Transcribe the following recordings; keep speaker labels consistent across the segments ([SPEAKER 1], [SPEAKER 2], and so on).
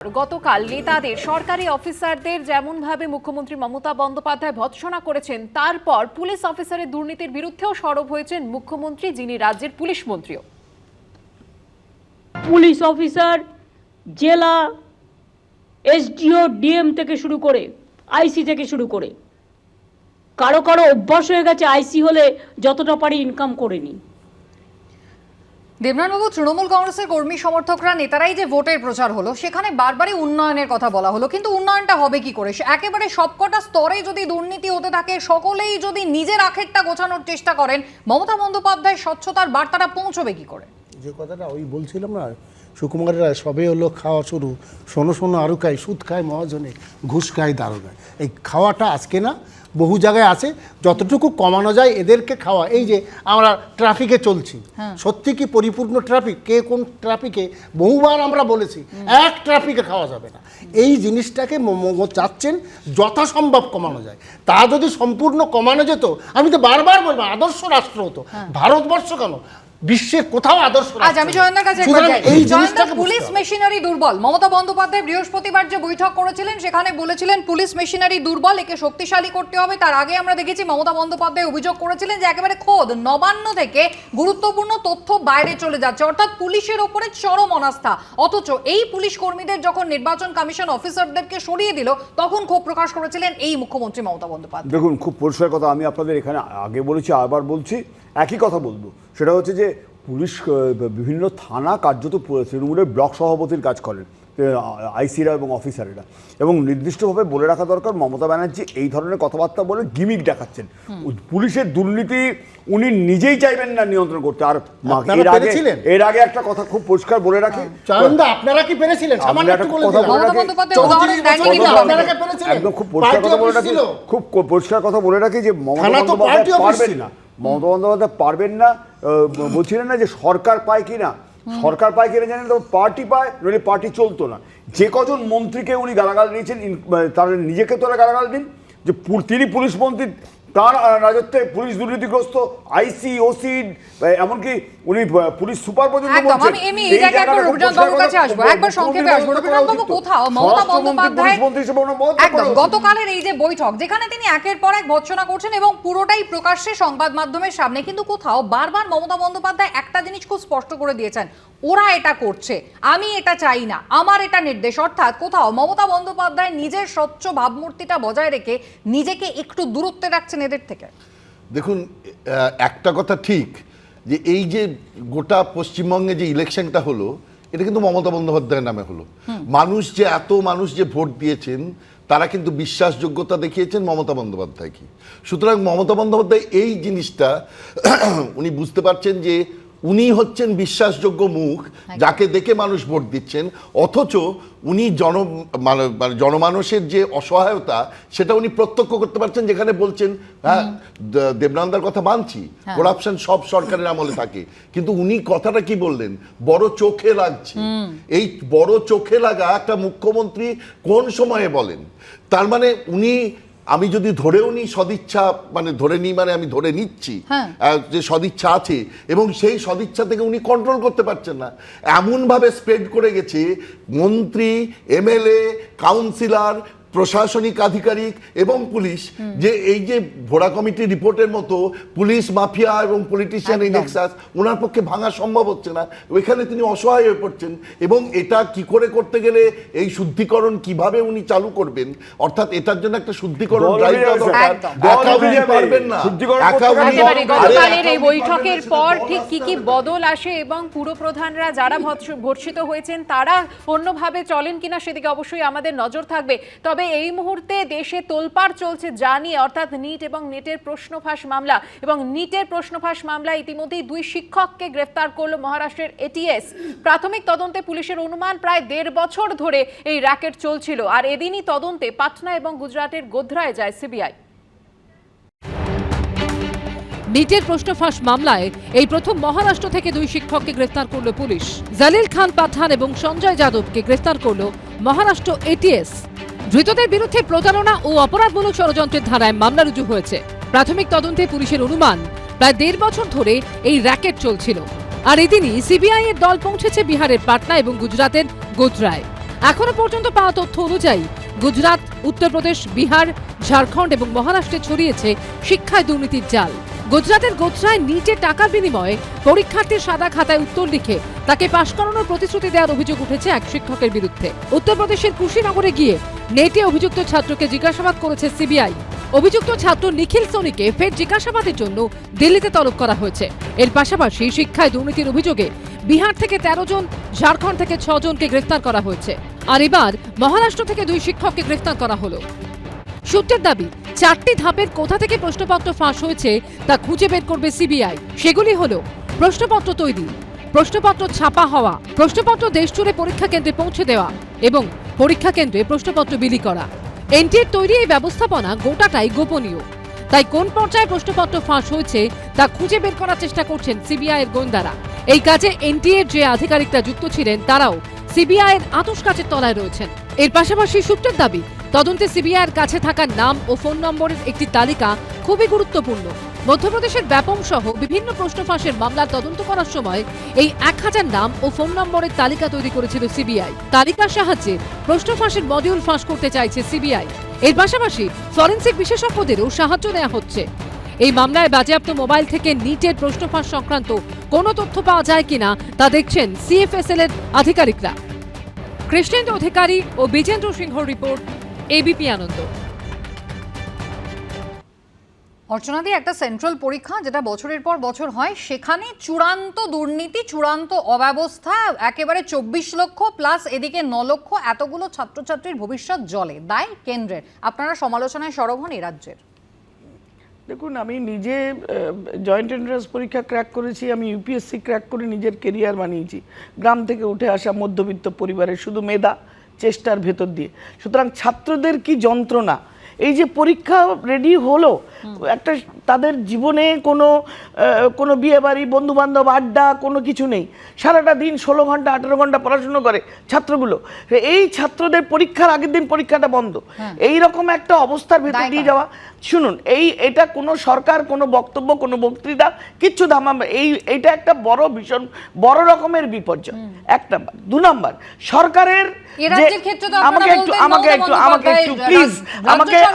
[SPEAKER 1] গতকাল নেতাদের সরকারি অফিসারদের যেমনভাবে মুখ্যমন্ত্রী মমতা বন্দ্যোপাধ্যায় ভৎসনা করেছেন, তারপর পুলিশ অফিসারের দুর্নীতির বিরুদ্ধেও সরব হয়েছেন মুখ্যমন্ত্রী, যিনি রাজ্যের পুলিশ মন্ত্রীও।
[SPEAKER 2] পুলিশ অফিসার, জেলা এসডিও, ডিএম থেকে শুরু করে আইসি থেকে শুরু করে কারো কারো অভ্যাস হয়ে গেছে আইসি হলে যতটা পারি ইনকাম করে নি।
[SPEAKER 3] দেবনাথবাবু, তৃণমূল কংগ্রেসের কর্মী সমর্থকরা নেতারাই যে ভোটের প্রচার হলো, সেখানে বারবারই উন্নয়নের কথা বলা হলো, কিন্তু উন্নয়নটা হবে কি করে? একেবারে সবকটা স্তরে যদি দুর্নীতি হতে থাকে, সকলেই যদি নিজের আখেরটা গোছানোর চেষ্টা করেন, মমতা বন্দ্যোপাধ্যায় স্বচ্ছতার বার্তাটা পৌঁছবে কি করে?
[SPEAKER 4] যে কথাটা ওই বলছিলাম না, সুকুমারেরা সবে হলো খাওয়া শুরু, শোনো শোনো আরও খায়, সুদ খায় মহাজনে, ঘুষ খায় দারোগায়। এই খাওয়াটা আজকে না, বহু জায়গায় আছে, যতটুকু কমানো যায় এদেরকে খাওয়া। এই যে আমরা ট্রাফিকে চলছি, সত্যি কি পরিপূর্ণ ট্রাফিক? কে কোন ট্রাফিকে? বহুবার আমরা বলেছি এক ট্রাফিকে খাওয়া যাবে না। এই জিনিসটাকে চাচ্ছেন যথাসম্ভব কমানো যায়। তা যদি সম্পূর্ণ কমানো যেত, আমি তো বারবার বলবো আদর্শ রাষ্ট্র হতো। ভারতবর্ষ কেন, বিশ্বের কোথাও আদর্শ।
[SPEAKER 3] আজ আমি জয়ন্তার কাছে পুলিশ মেশিনারি দুর্বল। মমতা বন্দ্যোপাধ্যায় বৃহস্পতিবার যে বৈঠক করেছিলেন, সেখানে বলেছিলেন পুলিশ মেশিনারি দুর্বল, একে শক্তিশালী করতে হবে। তার আগে আমরা দেখেছি মমতা বন্দ্যোপাধ্যায় অভিযোগ করেছিলেন যে একেবারে খোদ নবান্ন থেকে গুরুত্বপূর্ণ তথ্য বাইরে চলে যাচ্ছে, অর্থাৎ পুলিশের ওপরে চরম অনাস্থা। অথচ এই পুলিশ কর্মীদের যখন নির্বাচন কমিশন অফিসারদেরকে সরিয়ে দিল, তখন ক্ষোভ প্রকাশ করেছিলেন এই মুখ্যমন্ত্রী মমতা বন্দ্যোপাধ্যায়।
[SPEAKER 5] দেখুন, খুব পরিষ্কার কথা আমি আপনাদের এখানে আগে বলেছি, আবার বলছি, একই কথা বলবো। সেটা হচ্ছে যে পুলিশ বিভিন্ন থানা কার্যত তৃণমূলের ব্লক সভাপতির কাজ করেন আইসিরা এবং অফিসারেরা, এবং নির্দিষ্টভাবে বলে রাখা দরকার মমতা ব্যানার্জি এই ধরনের কথাবার্তা বলে গিমিক দেখাচ্ছেন। পুলিশের দুর্নীতি উনি নিজেই চাইবেন না নিয়ন্ত্রণ করতে। আর এর আগে একটা কথা খুব পরিষ্কার বলে রাখি,
[SPEAKER 4] আপনারা কি পেরেছিলেন?
[SPEAKER 5] একদম খুব পরিষ্কার কথা বলে রাখি, খুব পরিষ্কার কথা বলে রাখি যে মমতা বন্দ্যোপাধ্যায় পারবেন না, মমতা বন্দ্যোপাধ্যায় পারবেন না। বলছিলেন না যে সরকার পায় কিনা, সরকার পায় কিনা জানেন তো, পার্টি পায়, নইলে পার্টি চলতো না। যে কজন মন্ত্রীকে উনি গালাগাল দিয়েছেন, তারা নিজেকে তোরা গালাগাল দিন যে তিনি পুলিশ মন্ত্রী, তার রাজত্বে পুলিশ দুর্নীতিগ্রস্ত, আইসি, ওসি, এমনকি উনি পুলিশ সুপার পর্যন্ত বলছেন।
[SPEAKER 3] গতকালের এই যে বৈঠক, যেখানে তিনি একের পর এক ভৎসনা করছেন এবং পুরোটাই প্রকাশ্যে সংবাদ মাধ্যমের সামনে, কিন্তু কোথাও বারবার মমতা বন্দ্যোপাধ্যায় একটা জিনিস খুব স্পষ্ট করে দিয়েছেন, ওরা এটা করছে, আমি এটা চাই না, আমার এটা নির্দেশ। অর্থাৎ কোথাও মমতা বন্দ্যোপাধ্যায় নিজের স্বচ্ছ ভাবমূর্তিটা বজায় রেখে নিজেকে একটু দূরত্বে রাখছেন এদের থেকে।
[SPEAKER 6] দেখুন, একটা কথা ঠিক যে এই যে গোটা পশ্চিমবঙ্গে যে ইলেকশনটা হলো, এটা কিন্তু মমতা বন্দ্যোপাধ্যায়ের নামে হলো। মানুষ যে ভোট দিয়েছেন, তারা কিন্তু বিশ্বাসযোগ্যতা দেখিয়েছেন মমতা বন্দ্যোপাধ্যায়কে। সুতরাং মমতা বন্দ্যোপাধ্যায় এই জিনিসটা উনি বুঝতে পারছেন যে উনি হচ্ছেন বিশ্বাসযোগ্য মুখ, যাকে দেখে মানুষ ভোট দিচ্ছেন। অথচ উনি জনমানুষের যে অসহায়তা, সেটা উনি প্রত্যক্ষ করতে পারছেন, যেখানে বলছেন হ্যাঁ দেবনন্দার কথা মানছি, করাপশন সব সরকারের আমলে থাকে, কিন্তু উনি কথাটা কি বললেন, বড় চোখে লাগছে। এই বড় চোখে লাগা একটা মুখ্যমন্ত্রী কোন সময়ে বলেন? তার মানে উনি, আমি যদি ধরেও নিই সদিচ্ছা, আমি ধরে নিচ্ছি যে সদিচ্ছা আছে, এবং সেই সদিচ্ছা থেকে উনি কন্ট্রোল করতে পারছেন না। এমনভাবে স্প্রেড করে গেছে মন্ত্রী, এমএলএ, কাউন্সিলর, প্রশাসনিক আধিকারিক এবং পুলিশ, যে এই যে ভোড়া কমিটি রিপোর্টের মতো পুলিশ মাফিয়া এবং পলিটিশিয়ান ইনেক্সাস ওনার পক্ষে ভাঙা সম্ভব হচ্ছে না। ওইখানে তিনি অসহায় হয়ে পড়ছেন, এবং এটা কি করে করতে গেলে, এই শুদ্ধিকরণ কিভাবে উনি চালু করবেন, অর্থাৎ এটার জন্য একটা শুদ্ধিকরণ পারবেন না।
[SPEAKER 1] গতকালের এই বৈঠকের পর ঠিক কি বদল আসে, এবং পুরপ্রধানরা যারা ভর্ষিত হয়েছেন তারা অন্যভাবে চলেন কিনা, সেদিকে অবশ্যই আমাদের নজর থাকবে। তবে এই মুহূর্তে দেশে তোলপাড় চলছে যা নিয়ে, অর্থাৎ নিট এবং নেটের প্রশ্নফাঁস মামলা, এবং নিটের প্রশ্নফাঁস মামলায় ইতিমধ্যেই 2 শিক্ষককে গ্রেফতার করল মহারাষ্ট্রের এটিএস। প্রাথমিক তদন্তে পুলিশের অনুমান প্রায় 1.5 বছর ধরে এই র্যাকেট চলছিল, আর এদিনই তদন্তে পাটনা এবং গুজরাটের গোধরায় যায় সিবিআই।
[SPEAKER 7] নিটের প্রশ্নফাঁস মামলায় এই প্রথম মহারাষ্ট্র থেকে 2 শিক্ষককে গ্রেফতার করল পুলিশ। জালিল খান পাঠান এবং সঞ্জয় যাদবকে গ্রেফতার করল মহারাষ্ট্র এটিএস। ধৃতদের বিরুদ্ধে প্রতারণা ও অপরাধমূলক ষড়যন্ত্রের ধারায় মামলা রুজু হয়েছে। প্রাথমিক তদন্তে পুলিশের অনুমান প্রায় 1.5 বছর ধরে এই র্যাকেট চলছিল। আর এদিনই সিবিআই এর দল পৌঁছেছে বিহারের পাটনা এবং গুজরাতের গোধরায়। এখনো পর্যন্ত পাওয়া তথ্য অনুযায়ী গুজরাট, উত্তরপ্রদেশ, বিহার, ঝাড়খণ্ড এবং মহারাষ্ট্রে ছড়িয়েছে শিক্ষায় দুর্নীতির জাল। গুজরাটের গোধরায় নিটে টাকার বিনিময়ে পরীক্ষার্থীর সাদা খাতায় উত্তর লিখে তাকে পাশ করানোর প্রতিশ্রুতি দেওয়ার অভিযোগ উঠেছে এক শিক্ষকের বিরুদ্ধে। উত্তরপ্রদেশের কুশীনগরে গিয়ে নেটে অভিযুক্ত ছাত্রকে জিজ্ঞাসাবাদ করেছে সিবিআই। অভিযুক্ত ছাত্র নিখিল সোনিকে ফের জিজ্ঞাসাবাদের জন্য দিল্লিতে তলব করা হয়েছে। এর পাশাপাশি শিক্ষায় দুর্নীতির অভিযোগে বিহার থেকে 13 জন, ঝাড়খণ্ড থেকে 6 জনকে গ্রেফতার করা হয়েছে। আর এবার মহারাষ্ট্র থেকে 2 শিক্ষককে গ্রেফতার করা হলো। সূত্রের দাবি, 4টি ধাপের কোথা থেকে প্রশ্নপত্র ফাঁস হয়েছে তা খুঁজে বের করবে সিবিআই। সেগুলি হলো প্রশ্নপত্র তৈরি, প্রশ্নপত্র ছাপা হওয়া, প্রশ্নপত্র দেশজুড়ে পরীক্ষা কেন্দ্রে পৌঁছে দেওয়া এবং পরীক্ষা কেন্দ্রে প্রশ্নপত্র বিলি করা। এনটিএর তৈরি এই ব্যবস্থাপনা গোটাটাই গোপনীয়, তাই কোন পর্যায়ে প্রশ্নপত্র ফাঁস হয়েছে তা খুঁজে বের করার চেষ্টা করছেন সিবিআই এর গোয়েন্দারা। এই কাজে এনটিএর যে আধিকারিকরা যুক্ত ছিলেন তারাও সিবিআই এর আতশ কাচের তলায় রয়েছেন। এর পাশাপাশি সূত্রের দাবি, তদন্তে সিবিআই এর কাছে থাকা নাম ও ফোন নম্বরের একটি তালিকা খুবই গুরুত্বপূর্ণ। মধ্যপ্রদেশের ব্যাপম সহ বিভিন্ন প্রশ্ন ফাঁসের মামলার তদন্ত করার সময় এই 1000 নাম ও ফোন নম্বরের তালিকা তৈরি করেছিল সিবিআই। তালিকার সাহায্যে প্রশ্ন ফাঁসের মডিউল ফাঁস করতে চাইছে সিবিআই। এর পাশাপাশি ফরেনসিক বিশেষজ্ঞদেরও সাহায্য নেওয়া হচ্ছে। এই মামলায় বাজেয়াপ্ত মোবাইল থেকে নিটের প্রশ্ন ফাঁস সংক্রান্ত কোনো তথ্য পাওয়া যায় কিনা তা দেখছেন সিএফএসএল এর আধিকারিকরা। কৃষ্ণেন্দু অধিকারী ও বিজেন্দ্র সিংহর রিপোর্ট, এবিপি আনন্দ।
[SPEAKER 3] অর্চনাদি, একটা সেন্ট্রাল পরীক্ষা যেটা বছরের পর বছর হয়, সেখানে চূড়ান্ত দুর্নীতি, চূড়ান্ত অব্যবস্থা, একেবারে 24 লক্ষ প্লাস এদিকে 9 লক্ষ, এতগুলো ছাত্রছাত্রীর ভবিষ্যৎ জলে, দায় কেন্দ্রের। আপনারা সমালোচনায় সরব হন এই রাজ্যের।
[SPEAKER 8] দেখুন, আমি নিজে জয়েন্ট এন্ট্রান্স পরীক্ষা ক্র্যাক করেছি, আমি ইউপিএসসি ক্র্যাক করে নিজের কেরিয়ার বানিয়েছি, গ্রাম থেকে উঠে আসা মধ্যবিত্ত পরিবারের, শুধু মেধা চেষ্টার ভেতর দিয়ে। সুতরাং ছাত্রদের কি যন্ত্রণা, এই যে পরীক্ষা রেডি হলো, একটা তাদের জীবনে কোনো বিয়ে বাড়ি, বন্ধু বান্ধব, আড্ডা কোনো কিছু নেই, সারাটা দিন 16 ঘন্টা 18 ঘন্টা পড়াশুনো করে ছাত্রগুলো। এই ছাত্রদের পরীক্ষার আগের দিন পরীক্ষাটা বন্ধ, এই রকম একটা অবস্থার ভেতর দিয়ে যাওয়া। শুনুন, এটা কোনো সরকার, কোনো বক্তব্য, কোনো বক্তৃতা কিচ্ছু থামাবে, এইটা একটা বড়, ভীষণ বড় রকমের বিপর্যয়। 1 নাম্বার। 2 নাম্বার, সরকারের আমাকে একটু প্লিজ,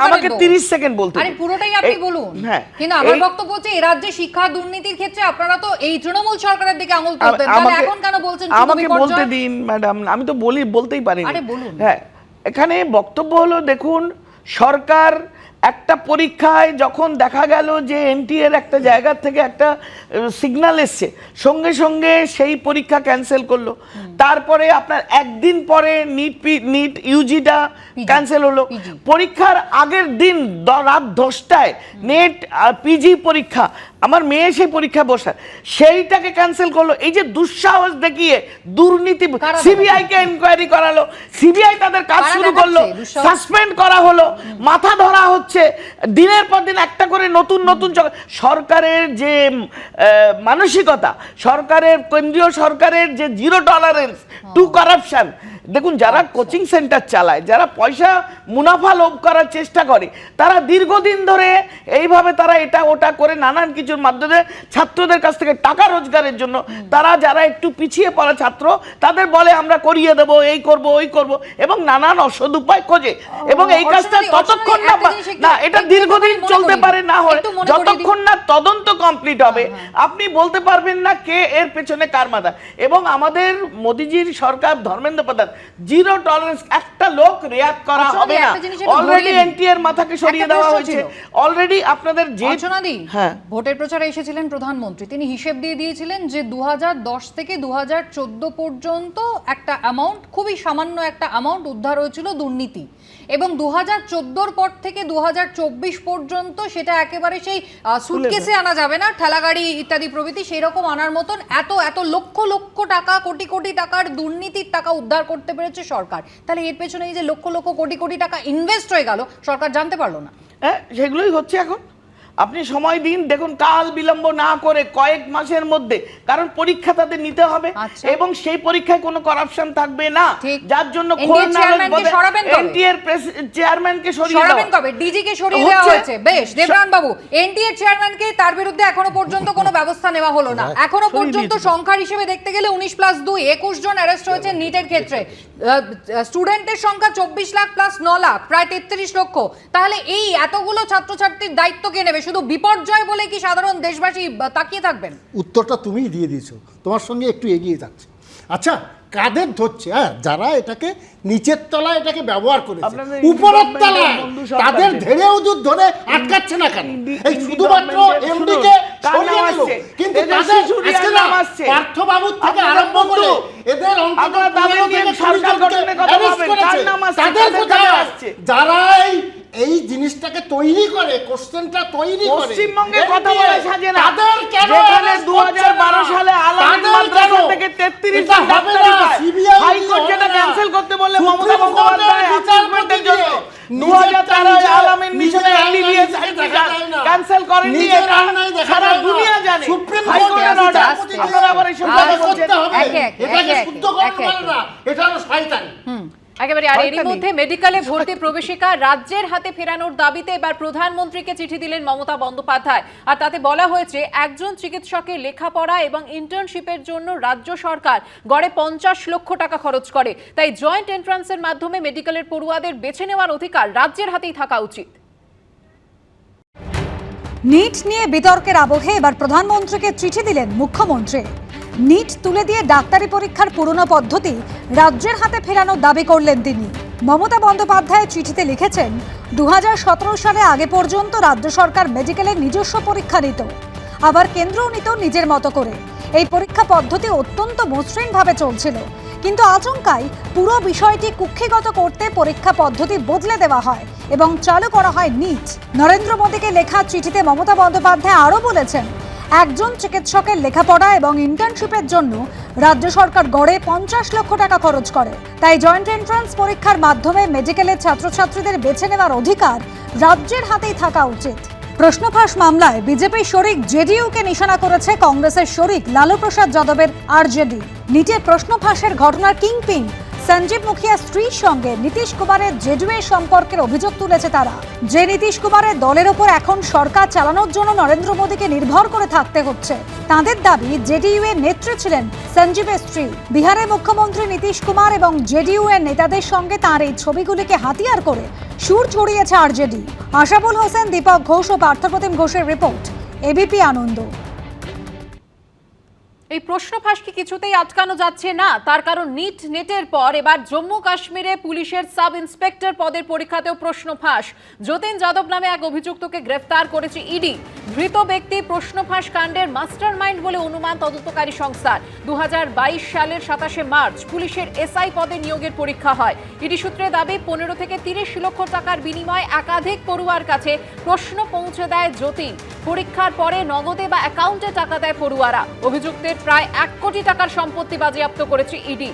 [SPEAKER 8] আমাকে 30 সেকেন্ড বলতে।
[SPEAKER 3] আরে পুরোটাই আপনি বলুন।
[SPEAKER 8] হ্যাঁ,
[SPEAKER 3] কিন্তু আমার বক্তব্য হচ্ছে, এই রাজ্যে শিক্ষা দুর্নীতির ক্ষেত্রে আপনারা তো এই তৃণমূল সরকারের দিকে আঙুল তুলতেন, তাহলে এখন কেন বলছেন?
[SPEAKER 8] আমাকে বলতে দিন ম্যাডাম, আমি তো বলতেই পারি।
[SPEAKER 3] আরে বলুন।
[SPEAKER 8] হ্যাঁ, এখানে বক্তব্য হলো, দেখুন, সরকার একটা পরীক্ষায় যখন দেখা গেল যে এনটিএর একটা জায়গা থেকে একটা সিগন্যাল এসছে, সঙ্গে সঙ্গে সেই পরীক্ষা ক্যান্সেল করলো। তারপরে আপনার একদিন পরে নিট ইউজিটা ক্যান্সেল হলো। পরীক্ষার আগের দিন রাত 10টায় নেট পিজি পরীক্ষা, আমার মেয়ে সেই পরীক্ষা বসে, সেইটাকে ক্যান্সেল করলো। এই যে দুঃসাহস দেখিয়ে দুর্নীতি, সিবিআই কে ইনকোয়ারি করালো, সিবিআই তাদের কাজ শুরু করলো, সাসপেন্ড করা হলো, মাথা ধরা হচ্ছে, দিনের পর দিন একটা করে নতুন নতুন। সরকারের যে মানসিকতা, সরকারের, কেন্দ্রীয় সরকারের যে জিরো টলারেন্স টু কারাপশন। দেখুন, যারা কোচিং সেন্টার চালায়, যারা পয়সা মুনাফা লোভ করার চেষ্টা করে, তারা দীর্ঘদিন ধরে এইভাবে তারা এটা ওটা করে নানান কিছুর মাধ্যমে ছাত্রদের কাছ থেকে টাকা রোজগারের জন্য, তারা যারা একটু পিছিয়ে পড়া ছাত্র, তাদের বলে আমরা করিয়ে দেব, এই করব, ওই করব, এবং নানান অসৎ উপায় খোঁজে। এবং এই কাজটা ততক্ষণ না, এটা দীর্ঘদিন চলতে পারে, না হয় যতক্ষণ না তদন্ত কমপ্লিট হবে আপনি বলতে পারবেন না কে এর পেছনে কার মাথা। এবং আমাদের মোদিজির সরকার, ধর্মেন্দ্র প্রধান, জিরো টলারেন্স, একটা লোক রেয়াত করা হবে না। অলরেডি এনটিএর মাথাকে সরিয়ে দেওয়া হয়েছে অলরেডি। আপনাদের যে
[SPEAKER 3] ভোটের প্রচারে এসেছিলেন প্রধানমন্ত্রী, তিনি হিসেব দিয়ে দিয়েছিলেন যে 2010 থেকে 2014 পর্যন্ত একটা অ্যামাউন্ট, খুবই সামান্য একটা অ্যামাউন্ট উদ্ধার হয়েছিল দুর্নীতি, এবং 2014 পর থেকে 2024 পর্যন্ত সেটা একেবারে সেই সুটকেসে আনা যাবে না, ঠেলাগাড়ি ইত্যাদি প্রভৃতি, সেই রকম আনার মতন এত এত লক্ষ লক্ষ টাকা, কোটি কোটি টাকার দুর্নীতির টাকা উদ্ধার করতে পেরেছে সরকার। তাহলে এর পেছনে এই যে লক্ষ লক্ষ কোটি কোটি টাকা ইনভেস্ট হয়ে গেল, সরকার জানতে পারলো না।
[SPEAKER 8] হ্যাঁ, সেগুলোই হচ্ছে এখন। আপনি সময় দিন, দেখুন কাল বিলম্ব না করে কয়েক মাসের মধ্যে, কারণ পরীক্ষা তাদের নিতে হবে
[SPEAKER 3] আচ্ছা।
[SPEAKER 8] এবং সেই পরীক্ষায় কোনো কারাপশন থাকবে না,
[SPEAKER 3] ঠিক।
[SPEAKER 8] যার জন্য
[SPEAKER 3] NTA চেয়ারম্যানকে সরাবেন কবে?
[SPEAKER 8] এনটিএর চেয়ারম্যানকে সরিয়ে
[SPEAKER 3] সরাবেন
[SPEAKER 8] দেওয়া
[SPEAKER 3] কবে? ডিজি কে সরিয়ে দেওয়া
[SPEAKER 8] হচ্ছে।
[SPEAKER 3] হয়েছে, বেশ। দেবরান বাবু, এনটিএ চেয়ারম্যানকে তার বিরুদ্ধে এখনো পর্যন্ত কোনো ব্যবস্থা নেওয়া হলো না। এখনো পর্যন্ত সংখ্যার হিসেবে দেখতে গেলে 19+2 21 জন অ্যারেস্ট হয়েছে নিটের ক্ষেত্রে। স্টুডেন্টের সংখ্যা 24 লাখ প্লাস 9 লাখ, প্রায় 33 লক্ষ। তাহলে এই এতগুলো ছাত্রছাত্রীর দায়িত্ব কে নেবে? শুধু বিপর্যয় বলে কি সাধারণ দেশবাসী তাকিয়ে থাকবেন?
[SPEAKER 4] উত্তরটা তুমিই দিয়ে দিয়েছো, তোমার সঙ্গে একটু এগিয়ে যাচ্ছে। আচ্ছা, কাদের ধরছে? হ্যাঁ, যারা এটাকে নিচের তলায় এটাকে ব্যবহার করেছে,
[SPEAKER 8] আপনাদের
[SPEAKER 4] উপরের
[SPEAKER 8] independent
[SPEAKER 4] তলায়
[SPEAKER 8] বন্ধু সরকার
[SPEAKER 4] তাদের
[SPEAKER 8] যে।
[SPEAKER 4] ধরে উদুর ধরে আটকাচ্ছে না কেন? এই শুধুমাত্র
[SPEAKER 8] independent
[SPEAKER 4] এমডি
[SPEAKER 8] শুনুন,
[SPEAKER 4] কে
[SPEAKER 8] কার
[SPEAKER 4] সরিয়ে
[SPEAKER 8] নাম
[SPEAKER 4] দিল,
[SPEAKER 8] আসছে?
[SPEAKER 4] কিন্তু
[SPEAKER 8] তেজস্বী
[SPEAKER 4] তাদের
[SPEAKER 8] সূর্যের
[SPEAKER 4] আজকে
[SPEAKER 8] নাম
[SPEAKER 4] না,
[SPEAKER 8] আসছে।
[SPEAKER 4] পার্থবাবুর থেকে
[SPEAKER 8] আপনাদের
[SPEAKER 4] আরম্ভ করে
[SPEAKER 8] বন্ধু।
[SPEAKER 4] এদের অন্তত
[SPEAKER 8] আপনারা তাদের
[SPEAKER 4] 15
[SPEAKER 8] নিয়ে
[SPEAKER 4] থেকে 20
[SPEAKER 8] সরকার
[SPEAKER 4] জনকে
[SPEAKER 8] গঠনের কথা
[SPEAKER 4] arrest
[SPEAKER 8] ভাবেন।
[SPEAKER 4] করেছে।
[SPEAKER 8] কার নাম আসছে?
[SPEAKER 4] তাদের
[SPEAKER 8] কাদের
[SPEAKER 4] কোথায়
[SPEAKER 8] নাম আসছে?
[SPEAKER 4] যারা এই জিনিসটাকে তৈরি করে, কোশ্চেনটা তৈরি করে,
[SPEAKER 8] পশ্চিমবঙ্গে কথা বলে সাজে না।
[SPEAKER 4] তাদের কেন
[SPEAKER 8] যেখানে
[SPEAKER 4] arrest করছে
[SPEAKER 8] 2012
[SPEAKER 4] না?
[SPEAKER 8] সালে আলামিন
[SPEAKER 4] তাদের
[SPEAKER 8] মাদ্রাসা
[SPEAKER 4] কেন?
[SPEAKER 8] থেকে 33
[SPEAKER 4] এটা
[SPEAKER 8] জন
[SPEAKER 4] হবে
[SPEAKER 8] ডাক্তারি
[SPEAKER 4] না,
[SPEAKER 8] পায়।
[SPEAKER 4] CBI
[SPEAKER 8] হাইকোর্ট
[SPEAKER 4] হবে
[SPEAKER 8] যেটা
[SPEAKER 4] না।
[SPEAKER 8] ক্যান্সেল করতে বললে
[SPEAKER 4] সুপ্রিম
[SPEAKER 8] মমতা বন্দ্যোপাধ্যায়
[SPEAKER 4] কোর্টের
[SPEAKER 8] অ্যাপয়েন্টমেন্টের জন্য
[SPEAKER 4] নিজেরটা
[SPEAKER 8] 2013
[SPEAKER 4] নিজের-
[SPEAKER 8] আলামিন মিশনে
[SPEAKER 4] নিজের
[SPEAKER 8] এমবিবিএস
[SPEAKER 4] আইন দেখা যায় না।
[SPEAKER 8] ক্যান্সেল করেননি,
[SPEAKER 4] নিজের
[SPEAKER 8] এটা
[SPEAKER 4] আইন দেখা
[SPEAKER 8] সারা
[SPEAKER 4] যায় না।
[SPEAKER 8] দুনিয়া জানে।
[SPEAKER 4] সুপ্রিম
[SPEAKER 8] হাইকোর্টের
[SPEAKER 4] কোর্টের
[SPEAKER 8] order।
[SPEAKER 4] বিচারপতি দিয়ে
[SPEAKER 8] আপনারা আবার এইসব কথা
[SPEAKER 4] এটাকে
[SPEAKER 8] বলছেন।
[SPEAKER 4] করতে হবে।
[SPEAKER 3] একে একে,
[SPEAKER 4] এটাকে
[SPEAKER 3] একে
[SPEAKER 4] শুদ্ধ করা
[SPEAKER 3] একে
[SPEAKER 4] বলে না, এটা হলো শয়তানি।
[SPEAKER 1] একেবারে। আর এরই
[SPEAKER 8] হয়তো
[SPEAKER 1] মধ্যে মেডিকেলে ভর্তি প্রবেশিকা রাজ্যের হাতে ফেরানোর দাবিতে এবার প্রধানমন্ত্রীকে চিঠি দিলেন মমতা বন্দ্যোপাধ্যায়। আর তাতে বলা হয়েছে, একজন চিকিৎসকের লেখাপড়া এবং ইন্টার্নশিপের জন্য রাজ্য সরকার গড়ে 50 লক্ষ টাকা খরচ করে। তাই জয়েন্ট এন্ট্রান্সের মাধ্যমে মেডিকেলের পড়ুয়াদের বেছে নেওয়ার অধিকার রাজ্যের হাতেই থাকা উচিত।
[SPEAKER 9] নিট নিয়ে বিতর্কের আবহে এবার প্রধানমন্ত্রীকে চিঠি দিলেন মুখ্যমন্ত্রী। নিট তুলে দিয়ে ডাক্তারি পরীক্ষার পুরনো পদ্ধতি রাজ্যের হাতে ফেরানোর দাবি করলেন তিনি। মমতা বন্দ্যোপাধ্যায় চিঠিতে লিখেছেন, 2017 সালে আগে পর্যন্ত রাজ্য সরকার মেডিকেলের নিজস্ব পরীক্ষা নিত, আবার কেন্দ্রও নিত নিজের মতো করে। এই পরীক্ষা পদ্ধতি অত্যন্ত মসৃণভাবে চলছিল, কিন্তু আচমকাই পুরো বিষয়টি কুক্ষিগত করতে পরীক্ষা পদ্ধতি বদলে দেওয়া হয় এবং চালু করা হয় নিট। নরেন্দ্র মোদীকে লেখা চিঠিতে মমতা বন্দ্যোপাধ্যায় আরও বলেছেন, একজন চিকিৎসকের লেখাপড়া এবং ইন্টার্নশিপের জন্য রাজ্য সরকার গড়ে 50 লক্ষ টাকা খরচ করে। তাই জয়েন্ট এন্ট্রান্স পরীক্ষার মাধ্যমে মেডিকেলের ছাত্রছাত্রীদের বেছে নেওয়ার অধিকার রাজ্যের হাতেই থাকা উচিত। প্রশ্নফাঁস মামলায় বিজেপির শরিক জেডিইউকে নিশানা করেছে কংগ্রেসের শরিক লালু প্রসাদ যাদবের আরজেডি। নিটের প্রশ্নফাঁসের ঘটনার কিংপিন সঞ্জীব মুখিয়ার স্ত্রীর সঙ্গে নীতিশ কুমারের জেডিইউর সম্পর্কের অভিযোগ তুলেছে তারা। যে নীতিশ কুমারের দলের ওপর এখন সরকার চালানোর জন্য নরেন্দ্র মোদীকে নির্ভর করে থাকতে হচ্ছে। তাদের দাবি, জেডিইউ এর নেত্রী ছিলেন সঞ্জীবের স্ত্রী। বিহারের মুখ্যমন্ত্রী নীতিশ কুমার এবং জেডিইউ এর নেতাদের সঙ্গে তাঁর এই ছবিগুলিকে হাতিয়ার করে সুর ছড়িয়েছে আরজেডি। আশাবুল হোসেন, দীপক ঘোষ ও পার্থপ্রতিম ঘোষের রিপোর্ট, এবিপি আনন্দ।
[SPEAKER 1] এই প্রশ্নফাঁসকে কিছুতেই আটকানো যাচ্ছে না, তার কারণ নেটের পর এবার জম্মু কাশ্মীরে পুলিশের সাব ইন্সপেক্টর পদের পরীক্ষাতেও প্রশ্নফাঁস। যতীন যাদব নামে এক অভিযুক্তকে গ্রেফতার করেছে ইডি। ধৃত ব্যক্তি প্রশ্নফাঁস কাণ্ডের মাস্টারমাইন্ড বলে অনুমান তদন্তকারী সংস্থার। 2022 সালের 27শে মার্চ পুলিশের এসআই পদে নিয়োগের পরীক্ষা হয়। ইডি সূত্রে দাবি, 15 থেকে 30 লক্ষ টাকার বিনিময়ে একাধিক পড়ুয়ার কাছে প্রশ্ন পৌঁছে দেয় যতীন। পরীক্ষার পরে নগদে বা অ্যাকাউন্টে টাকা দেয় পড়ুয়ারা। অভিযুক্তের প্রায় 1 কোটি টাকার সম্পত্তি বাজেয়াপ্ত করেছে ইডি।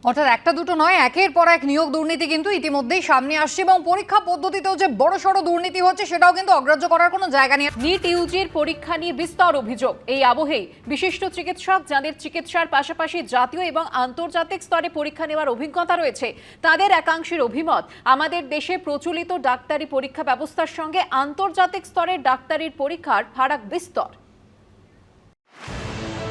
[SPEAKER 3] অর্থাৎ একটা দুটো নয়, একের পর এক নিয়োগ দুর্নীতি কিন্তু ইতিমধ্যেই সামনে আসছে এবং পরীক্ষা পদ্ধতিতেও যে বড়সড় দুর্নীতি হচ্ছে সেটাও কিন্তু অগ্রাহ্য করার কোনো জায়গা নেই।
[SPEAKER 1] নিট ইউজির পরীক্ষা নিয়ে বিস্তর অভিযোগ। এই আবহেই বিশিষ্ট চিকিৎসক যাদের চিকিৎসার পাশাপাশি জাতীয় এবং আন্তর্জাতিক স্তরে পরীক্ষা নেওয়ার অভিজ্ঞতা রয়েছে, তাদের একাংশের অভিমত, আমাদের দেশে প্রচলিত ডাক্তারি পরীক্ষা ব্যবস্থার সঙ্গে আন্তর্জাতিক স্তরের ডাক্তারির পরীক্ষার ফারাক বিস্তর।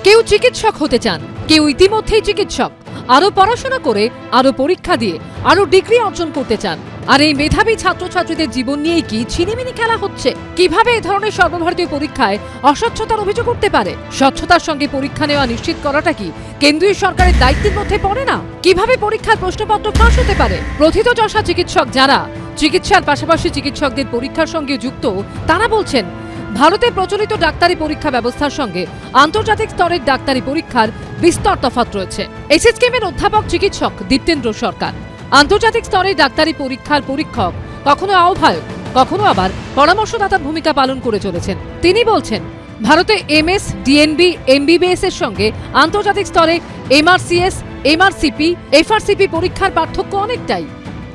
[SPEAKER 7] কেউ চিকিৎসক হতে চান, কেউ ইতিমধ্যেই চিকিৎসক, আরো পড়াশোনা করে, আরো পরীক্ষা দিয়ে, আরো ডিগ্রি অর্জন করতে চান। আর এই মেধাবী ছাত্রছাত্রীদের জীবন নিয়েই কি ছিনিমিনি খেলা হচ্ছে? কিভাবে এ ধরনের সর্বভারতীয় পরীক্ষায় অস্বচ্ছতার অভিযোগ উঠতে পারে? স্বচ্ছতার সঙ্গে পরীক্ষা নেওয়া নিশ্চিত করাটা কি কেন্দ্রীয় সরকারের দায়িত্বের মধ্যে পড়ে না? কিভাবে পরীক্ষার প্রশ্নপত্র ফাঁস হতে পারে? প্রথিতযশা চিকিৎসক যারা চিকিৎসার পাশাপাশি চিকিৎসকদের পরীক্ষার সঙ্গে যুক্ত, তারা বলছেন, ভারতের প্রচলিত ডাক্তারি পরীক্ষা ব্যবস্থার সঙ্গে আন্তর্জাতিক স্তরের ডাক্তারি পরীক্ষার বিস্তর তফাৎ রয়েছে। এসএসকেএমের অধ্যাপক চিকিৎসক দীপ্তেন্দ্র সরকার আন্তর্জাতিক স্তরের ডাক্তারি পরীক্ষার পরীক্ষক, কখনো আহ্বায়ক, কখনো আবার পরামর্শদাতার ভূমিকা পালন করে চলেছেন। তিনি বলছেন, ভারতে এমএস, ডিএনবি, এমবিবিএস এর সঙ্গে আন্তর্জাতিক স্তরে এমআরসিএস, এমআরসিপি এফআরসিপি পরীক্ষার পার্থক্য অনেকটাই,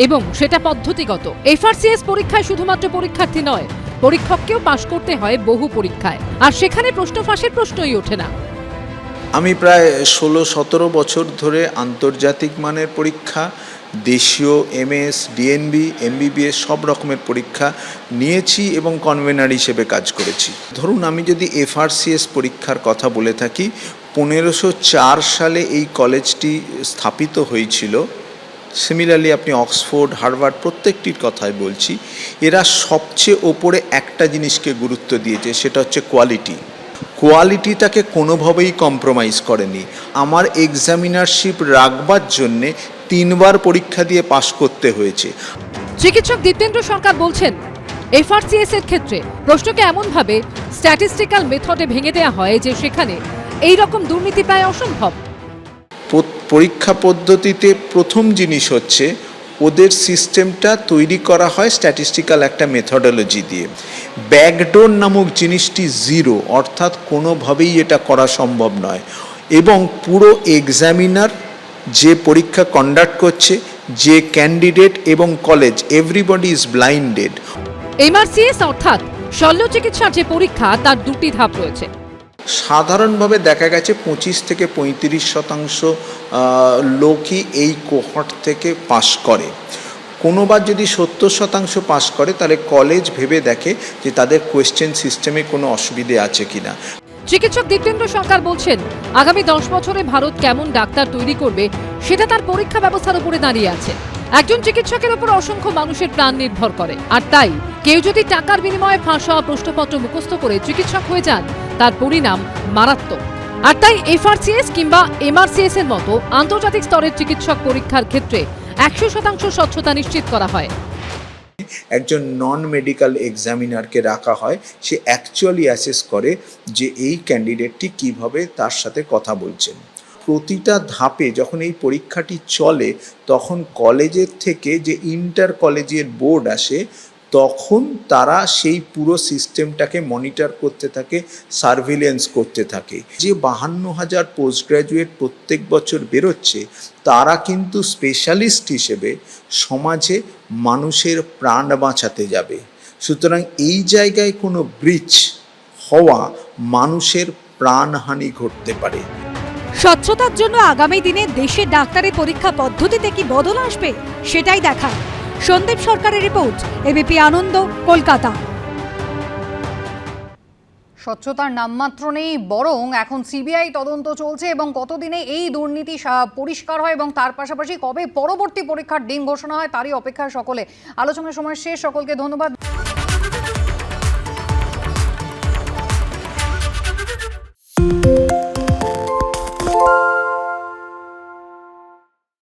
[SPEAKER 7] এবং সেটা পদ্ধতিগত। এফআরসিএস পরীক্ষায় শুধুমাত্র পরীক্ষার্থী নয়, পরীক্ষককেও পাশ করতে হয় বহু পরীক্ষায়, আর সেখানে প্রশ্ন ফাঁসের প্রশ্নই ওঠে না।
[SPEAKER 10] আমি প্রায় 16-17 বছর ধরে আন্তর্জাতিক মানের পরীক্ষা, দেশীয় এমএস, ডিএনবি, এমবিবিএস সব রকমের পরীক্ষা নিয়েছি এবং কনভেনার হিসেবে কাজ করেছি। ধরুন আমি যদি এফআরসিএস পরীক্ষার কথা বলে থাকি, 1504 সালে এই কলেজটি স্থাপিত হয়েছিল। সিমিলারলি আপনি অক্সফোর্ড, হার্ভার্ড প্রত্যেকটির কথাই বলছি। এরা সবচেয়ে ওপরে একটা জিনিসকে গুরুত্ব দিয়েছে, সেটা হচ্ছে কোয়ালিটি। কোয়ালিটিটাকে কোনোভাবেই কম্প্রোমাইজ করেনি। আমার এক্সামিনারশিপ রাখবার জন্যে 3 বার পরীক্ষা দিয়ে পাশ করতে হয়েছে।
[SPEAKER 7] চিকিৎসক দীপ্তেন্দ্র সরকার বলছেন, এফআরসিএস এর ক্ষেত্রে প্রশ্নকে এমনভাবে স্ট্যাটিস্টিক্যাল মেথডে ভেঙে দেওয়া হয় যে সেখানে এই রকম দুর্নীতি প্রায় অসম্ভব।
[SPEAKER 10] পরীক্ষা পদ্ধতিতে প্রথম জিনিস হচ্ছে ওদের সিস্টেমটা তৈরি করা হয় স্ট্যাটিস্টিক্যাল একটা মেথডোলজি দিয়ে। ব্যাকডোর নামক জিনিসটি 0, অর্থাৎ কোনোভাবেই এটা করা সম্ভব নয়। এবং পুরো এক্সামিনার যে পরীক্ষা কন্ডাক্ট করছে, যে ক্যান্ডিডেট এবং college, everybody is blinded.
[SPEAKER 7] MRCS অর্থাৎ শল্য চিকিৎসার যে পরীক্ষা, তার 2টি ধাপ রয়েছে।
[SPEAKER 10] সাধারণভাবে দেখা গেছে 25 থেকে 35% লোকই এই কোহর্ট থেকে পাশ করে। কোনোবার যদি 70% পাশ করে, তাহলে কলেজ ভেবে দেখে যে তাদের কোয়েশ্চেন সিস্টেমে কোনো অসুবিধে আছে কিনা।
[SPEAKER 7] চিকিৎসক দীপ্তেন্দ্র সরকার বলছেন, আগামী 10 বছরে ভারত কেমন ডাক্তার তৈরি করবে সেটা তার পরীক্ষা ব্যবস্থার উপরে দাঁড়িয়ে আছে। একজন চিকিৎসকের উপর অসংখ্য মানুষের প্রাণ নির্ভর করে, আর তাই কেউ যদি টাকার বিনিময়ে ফাঁস হওয়া প্রশ্নপত্র মুখস্থ করে চিকিৎসক হয়ে যান, তার পরিণাম মারাত্মক। আর তাই এফআরসিএস কিংবা এমআরসিএস এর মতো আন্তর্জাতিক স্তরের চিকিৎসক পরীক্ষার ক্ষেত্রে 100% স্বচ্ছতা নিশ্চিত করা হয়।
[SPEAKER 10] একজন নন মেডিকেল এক্সামিনারকে রাখা হয়, সে অ্যাকচুয়ালি অ্যাসেস করে যে এই ক্যান্ডিডেটটি কিভাবে তার সাথে কথা বলছেন। প্রতিটা ধাপে যখন এই পরীক্ষাটি চলে, তখন কলেজের থেকে যে ইন্টার কলেজিয়েট বোর্ড আসে, তখন তারা সেই পুরো সিস্টেমটাকে মনিটর করতে থাকে, সার্ভিলেন্স করতে থাকে। যে 52,000 পোস্ট গ্র্যাজুয়েট প্রত্যেক বছর বেরোচ্ছে, তারা কিন্তু স্পেশালিস্ট হিসেবে সমাজে মানুষের প্রাণ বাঁচাতে যাবে। সুতরাং এই জায়গায় কোনো ব্রিচ হওয়া, মানুষের প্রাণহানি ঘটতে পারে।
[SPEAKER 9] স্বচ্ছতার জন্য আগামী দিনে দেশে ডাক্তারি পরীক্ষা পদ্ধতিতে কি বদল আসবে সেটাই দেখা। সন্দীপ সরকারের রিপোর্ট, এবিপি আনন্দ, কলকাতা।
[SPEAKER 3] স্বচ্ছতার নামমাত্র নেই, বরং এখন সিবিআই তদন্ত চলছে এবং কতদিনে এই দুর্নীতি পরিষ্কার হয় এবং তার পাশাপাশি কবে পরবর্তী পরীক্ষার দিন ঘোষণা হয়, তারই অপেক্ষায় সকলে। আলোচনার সময় শেষ, সকলকে ধন্যবাদ।